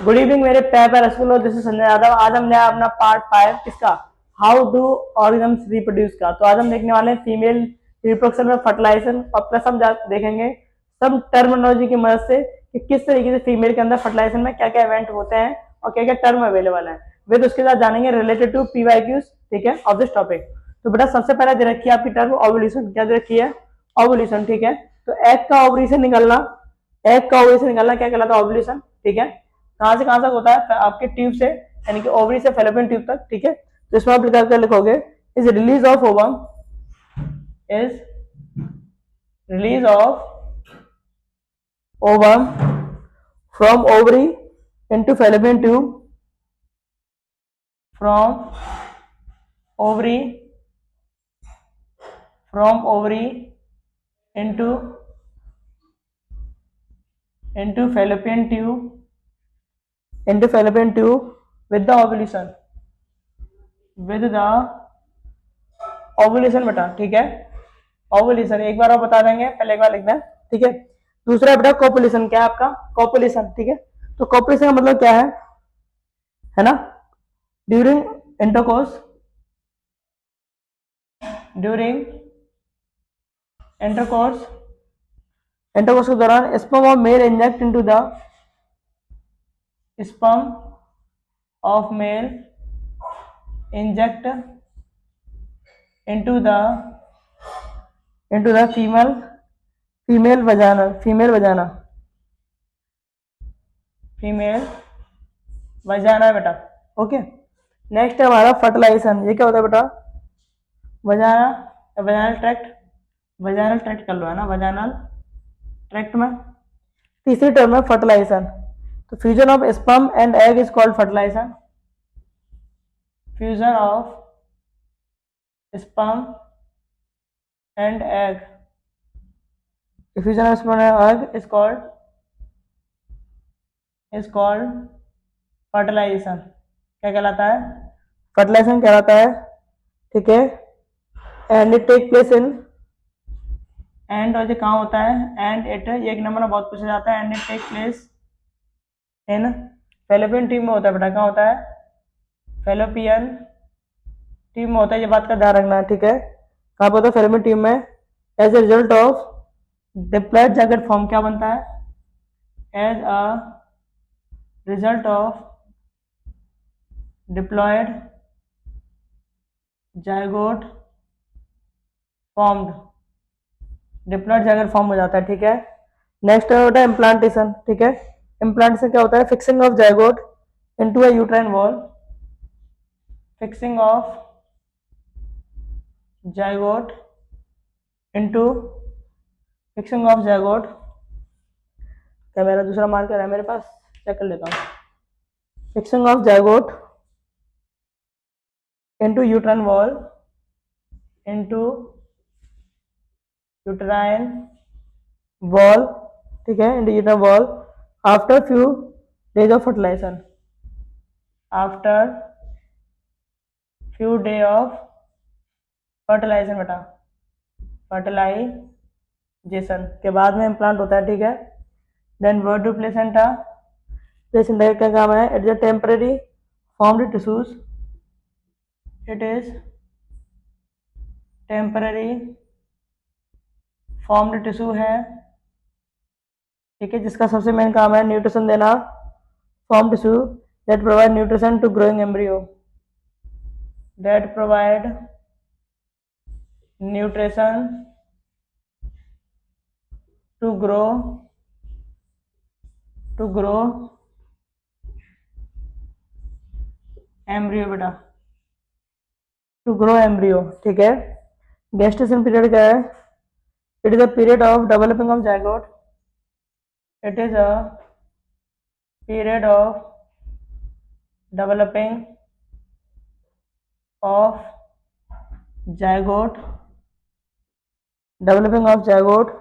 Good evening मेरे प्यारे school, this is Sanjay Yadav. आज हम नया अपना पार्ट 5 किसका, हाउ डू ऑर्गेनिजम्स रिप्रोड्यूस का। तो आज हम देखने वाले हैं फीमेल रिप्रोडक्शन में फर्टिलाइजेशन, और प्लस हम देखेंगे सब टर्मिनोलॉजी की मदद से कि किस तरीके से फीमेल के अंदर फर्टिलाइजेशन में क्या क्या इवेंट होते हैं और क्या क्या टर्म अवेलेबल है। विद उसके साथ जानेंगे रिलेटेड टू पीवाईक्यूज, ठीक है, ऑफ दिस टॉपिक। तो बेटा सबसे पहले दे रखी है आपकी टर्म ओवुलेशन। क्या दे रखी है? ओवुलेशन, ठीक है। तो एग का ओवुलेशन निकलना, एग का ओवुलेशन निकलना क्या कहलाता है? ओवुलेशन, ठीक है। कहां तक होता है? आपके ट्यूब से, यानी कि ओवरी से फेलोपियन ट्यूब तक, ठीक है। तो इसमें आप लिखोगे is release of ovum, is release of ovum from ovary into fallopian tube, from ovary into fallopian tube with the ovulation बेटा, ठीक है। ओवुलेशन एक बार और बता देंगे, पहले एक बार लिख दें, ठीक है। दूसरा बेटा कॉपुलेशन। क्या है आपका? कॉपुलेशन, ठीक है। तो कॉपुलेशन का मतलब क्या है ना? ड्यूरिंग इंटरकोर्स, इंटरकोर्स के दौरान sperm of male inject into the sperm of male inject into the female vagina बेटा, ओके। नेक्स्ट है हमारा फर्टिलाइजेशन। ये क्या होता है बेटा? वजाइनल ट्रैक्ट कर लो, है ना, वजाइनल ट्रैक्ट में। तीसरी टर्म है फर्टिलाइजेशन। तो fusion of sperm and egg is called fertilisation. Fusion of sperm and egg, diffusion of sperm and egg is called fertilization। क्या कहलाता है? फर्टिलाइजेशन कहलाता है, ठीक है। And it take place in, and और ये कहाँ होता है? एंड इट, ये एक नंबर में बहुत पूछा जाता है। And it take place in fallopian tube में होता है बेटा। कहाँ होता है? फेलोपियन ट्यूब में होता है, ये बात का ध्यान रखना है, ठीक है। कहाँ पर होता है? फेलोपियन ट्यूब में। As a result of diploid zygote form क्या बनता है? As a result of diploid zygote formed, diploid zygote form हो जाता है, ठीक है। नेक्स्ट होता है इम्प्लांटेशन, ठीक है। इम्प्लांटेशन क्या होता है? Fixing of zygote into a uterine wall, fixing of zygote into क्या मेरा दूसरा मार्कर है मेरे पास, चेक कर लेता हूँ। Fixing of zygote into uterine wall, ठीक है, into uterine wall after few days of fertilisation, बेटा, फर्टिलाइजेशन के बाद में इम्प्लांट होता है, ठीक है। देन वर्ड टू प्लेसेंटा का क्या काम है? It is a temporary formed tissues, it is temporary formed tissue है, ठीक है, जिसका सबसे मेन काम है न्यूट्रिशन देना। Form tissue that provide nutrition to growing embryo, to grow embryo बेटा, टू ग्रो एम्ब्रियो, ठीक है। गेस्टेशन पीरियड क्या है? It is a period of developing of zygote, it is a period of developing of zygote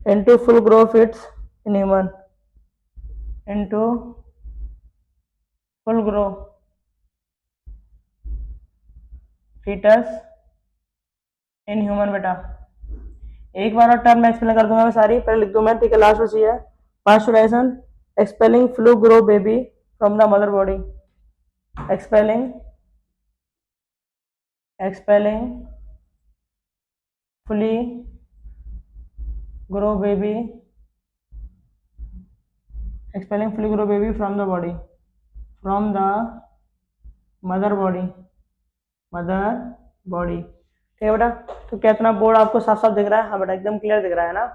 into full grow fits in human, into full grow fetus in human बेटा। एक बार और term मैं explain कर दूंगा मैं सारी, पहले लिख दूं मैं, ठीक है। लास्ट बची है pasteurisation, expelling flu grow baby from the mother body, expelling fully grow baby, expelling fully grow baby from the body, from the mother body। ठीक है बेटा, तो क्या इतना बोर्ड आपको साफ साफ दिख रहा है? हाँ बेटा, एकदम क्लियर दिख रहा है ना।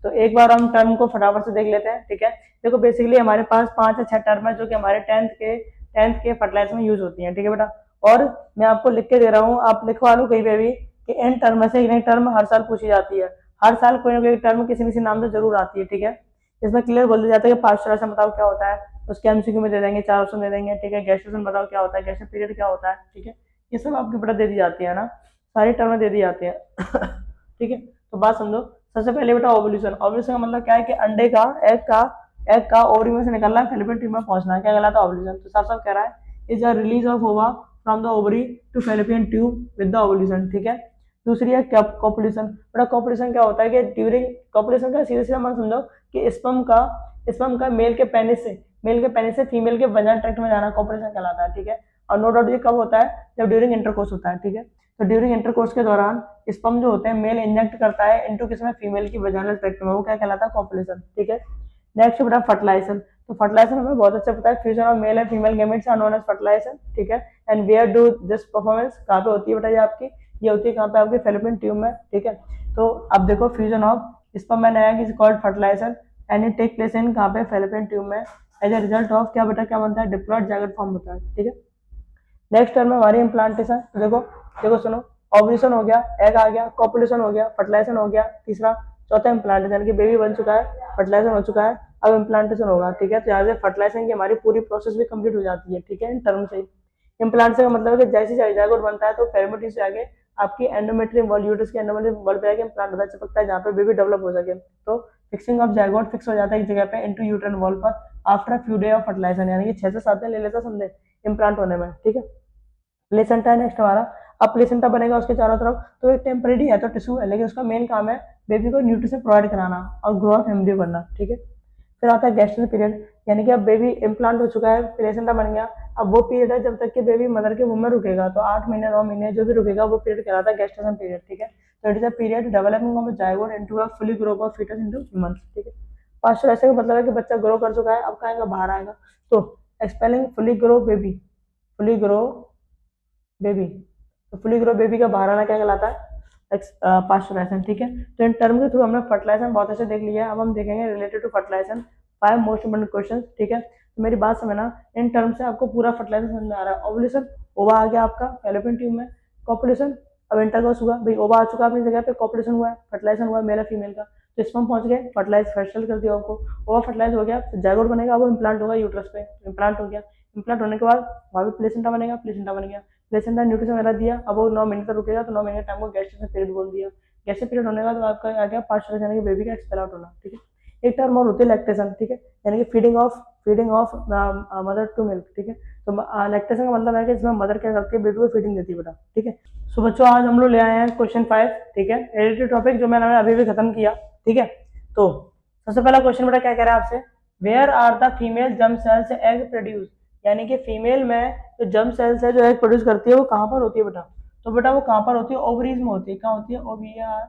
तो एक बार हम टर्म को फटाफट से देख लेते हैं, ठीक है। देखो बेसिकली हमारे पास 5 या 6 टर्म है जो कि हमारे टेंथ के फर्टिलाइजर में यूज होती है, ठीक है बेटा। और मैं आपको लिख के दे रहा हूँ, आप लिखवा लो कहीं पे भी कि इन टर्म में से एक टर्म हर साल पूछी जाती है। हर साल कोई ना कोई टर्म किसी न किसी नाम से जरूर आती है, ठीक है। इसमें क्लियर बोल दिया जाता है कि पास्चुरेशन बताओ क्या होता है, उसके एमसीक्यू में दे देंगे, 4 ऑप्शन दे देंगे, ठीक है। गैस्ट्रेशन बताओ क्या होता है, गैस्ट्रेशन पीरियड क्या होता है, ठीक है। ये सब आपकी बेटा दे दी जाती है ना, सारी टर्में दे दी जाती है। ठीक है, तो बात समझो। सबसे पहले बेटा ओवुलेशन। ओवुलेशन का मतलब क्या है कि अंडे का एग का ओवरी में से निकलना, फैलोपियन ट्यूब में पहुंचना, क्या कहलाता है? ओवुलेशन। तो साफ साफ कह रहा है is a release of ova from the ovary to fallopian tube with the ovulation, ठीक है। दूसरी है कॉपुलेशन। बेटा कॉपुलेशन क्या होता है कि ड्यूरिंग कॉपुलेशन का सीधे सीधा मन समझो कि स्पर्म का मेल के पेनिस से फीमेल के वजाइनल ट्रैक्ट में जाना कॉपुलेशन कहलाता है, ठीक है। और नो डाउट ये कब होता है? जब ड्यूरिंग इंटरकोर्स होता है, ठीक है। तो ड्यूरिंग इंटरकोर्स के दौरान स्पर्म जो होते हैं मेल इंजेक्ट करता है इनटू किसमें? फीमेल की वजाइनल ट्रैक्ट में, वो क्या कहलाता है? कॉपुलेशन, ठीक है। नेक्स्ट बेटा फर्टिलाइजेशन। तो फर्टिलाइजेशन हमें बहुत अच्छा पता है, fusion of male and female gametes are known as fertilisation, ठीक है। And where do this performance, कहाँ पे होती है बेटा ये आपकी? ये होती है कहाँ पे? आपके फैलोपियन ट्यूब में, ठीक है। तो अब देखो fusion of sperm and egg is called fertilisation and it take place in कहाँ पे? फैलोपियन ट्यूब में। एज ए रिजल्ट ऑफ क्या बेटा क्या बनता है? डिप्लॉयड जाइगोट फॉर्म होता है, ठीक है। नेक्स्ट टर्म है हमारी इम्प्लांटेशन। देखो देखो सुनो, ओवुलेशन हो गया, एग आ गया, कॉपुलेशन हो गया, फर्टिलाइजेशन हो गया, तीसरा चौथा इम्प्लांटेशन की बेबी बन चुका है, फर्टिलाइजेशन हो चुका है, अब इम्प्लांटेशन होगा, ठीक है। तो यहाँ से फर्टिलाइजेशन की हमारी पूरी प्रोसेस भी कंप्लीट हो जाती है, ठीक है, इन टर्म से। इम्प्लांटेशन का मतलब है कि जैसे जाइगोट बनता है तो फैलोपियन से आगे आपकी एंडोमेट्रियम वॉल, यूट्रस के एंडोमेट्रियम वॉल पे आके इम्प्लांट होता है, चिपकता है जहाँ पे बेबी डेवलप हो सके। तो फिक्सिंग ऑफ जाइगोट फिक्स हो जाता है एक जगह पे इनटू यूट्रन वॉल पर after a few day of fertilisation, यानी कि 6 से 7 दिन ले लेता समझे इम्प्लांट होने में, ठीक है। प्लेसेंटा है नेक्स्ट हमारा। अब प्लेसेंटा बनेगा उसके चारों तरफ, तो एक टेम्परेरी है तो टिश्यू है, लेकिन उसका मेन काम है बेबी को न्यूट्रिशन प्रोवाइड कराना और ग्रो ऑफ एम्ब्रियो करना, ठीक है। फिर आता है गेस्टेशन पीरियड, यानी कि अब बेबी इम्प्लांट हो चुका है, प्लेसेंटा बन गया। अब वो पीरियड है जब तक कि बेबी मदर के मुंह में रुकेगा, तो 8 महीने 9 महीने जो भी रुकेगा वो पीरियड कहलाता है गेस्टेशन पीरियड, ठीक है। तो it is a period developing of zygote into a fully grow of foetus into humans, ठीक है। पास्चर ऐसे का मतलब है कि बच्चा ग्रो कर चुका है, अब कहाँ आएगा? बाहर आएगा। तो expelling fully grow baby, fully grow baby, तो फुली ग्रो बेबी का बाहर आना क्या कहलाता है? पास्चुराइजेशन, ठीक है। तो इन टर्म के थ्रू हमने फर्टिलाइजेशन बहुत अच्छे देख लिया है। अब हम देखेंगे related to fertilisation 5 most important question, ठीक है। तो मेरी बात समझना, इन टर्म से आपको पूरा फर्टिलाइजेशन समझ में आ रहा है। ओवुलेशन, ओवा आ गया आपका फैलोपियन ट्यूब में। कॉपुलेशन, अब इंटरकोर्स हुआ भाई, ओवा आ चुका अपनी जगह पे, कॉपुलेशन हुआ है, फर्टिलाइजेशन हुआ मेल और फीमेल का, तो स्पर्म पहुंच गए, फर्टिलाइज फर्टिलाइज कर दिया आपको, ओवा फर्टिलाइज हो गया, तो जाइगोट बनेगा, वो इम्प्लांट होगा यूट्रस पे, इम्प्लांट हो गया। इम्प्लांट होने के बाद वहाँ पे प्लेसेंटा बनेगा, प्लेसेंटा बन गया, प्लेसेंटा न्यूट्रिशन वगैरह दिया, अब वो 9 महीने तक रुकेगा, तो 9 महीने टाइम को गेस्टेशन पीरियड बोल दिया। गेस्टेशन पीरियड होने के बाद आपका आ गया पास्चुराइजेशन, यानी कि बेबी का एक्सपेल आउट होना, ठीक है। एक टर्म और होती है लैक्टेशन, ठीक है, यानी कि feeding of mother to milk, ठीक है। तो लैक्टेशन का मतलब है कि इसमें मदर क्या करती है? बेबी को फीडिंग देती है बेटा, ठीक है। सो बच्चों आज हम लोग ले आए हैं क्वेश्चन 5, ठीक है, रिलेटेड टॉपिक जो मैंने अभी भी खत्म किया, ठीक है। तो सबसे पहला क्वेश्चन बेटा क्या कह रहा है आपसे? Where are the female germ cells egg produce, यानी कि फीमेल में जो जर्म सेल्स है जो एग प्रोड्यूस करती है वो कहाँ पर होती है बेटा? तो बेटा वो कहाँ पर होती है? ओवरीज में होती है। कहाँ होती है? OVAR,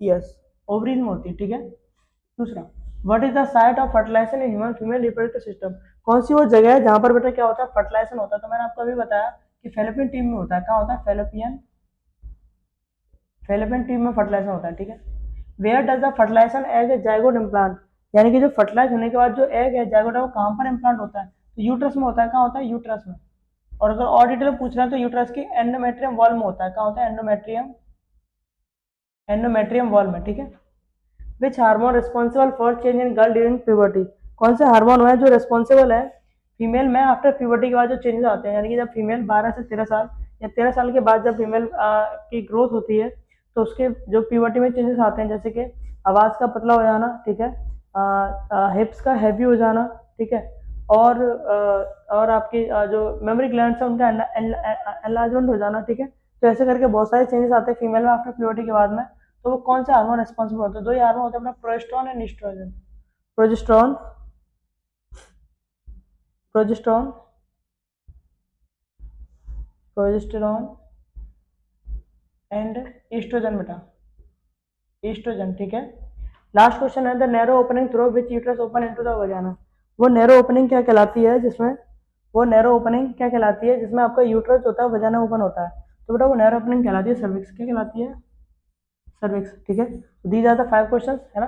यस, ओवरीज में होती है, ठीक है। दूसरा, what is the site of fertilisation in human female reproductive system, कौन सी वो जगह है जहाँ पर बेटा क्या होता है? फर्टिलाइजेशन होता है। तो मैंने आपको अभी बताया कि फैलोपियन ट्यूब में होता है। कहाँ होता है? फैलोपियन ट्यूब में फर्टिलाइजेशन होता है, ठीक है। Where does the fertilisation egg a zygote implant, यानी कि जो फर्टिलाइज होने के बाद जो एग है जाइगोट है वो कहाँ पर इम्प्लांट होता है? तो यूट्रस में होता है। कहाँ होता है? यूट्रस में। और अगर और डिटेल पूछ रहे हैं तो यूट्रस की एंडोमेट्रियम वॉल में होता है। कहाँ होता है? एंडोमेट्रियम वॉल में, ठीक है। Which hormone responsible for change in girl during puberty, कौन से हार्मोन है जो रिस्पॉन्सिबल है फीमेल में आफ्टर प्यूबर्टी के बाद जो चेंजेस आते हैं, यानी कि जब फीमेल 12 से 13 साल या 13 साल के बाद जब फीमेल की ग्रोथ होती है तो उसके जो प्यूबर्टी में चेंजेस आते हैं, जैसे कि आवाज़ का पतला हो जाना, ठीक है, हिप्स का हैवी हो जाना, ठीक है, और आपकी जो मेमोरी ग्लैंड्स है उनका एनलार्जमेंट हो जाना, ठीक है। तो ऐसे करके बहुत सारे चेंजेस आते हैं फीमेल में आफ्टर प्यूबर्टी के बाद में। तो वो कौन से हार्मोन रिस्पॉन्सिबल होते हैं? दो ही हार्मोन होते हैं अपना, progesterone and estrogen. Progesterone progesterone, progesterone and estrogen बेटा, ईस्ट्रोजन, ठीक है। लास्ट क्वेश्चन है the narrow opening through which uterus open into the vagina. वो नैरो ओपनिंग क्या कहलाती है जिसमें, वो नैरो ओपनिंग क्या कहलाती है जिसमें आपका यूट्रस होता है, वजाना ओपन होता है। तो बेटा वो नैरो ओपनिंग कहलाती है सर्विक्स। क्या कहलाती है? सर्विक्स, ठीक है। दीज आर द 5 क्वेश्चंस, है ना।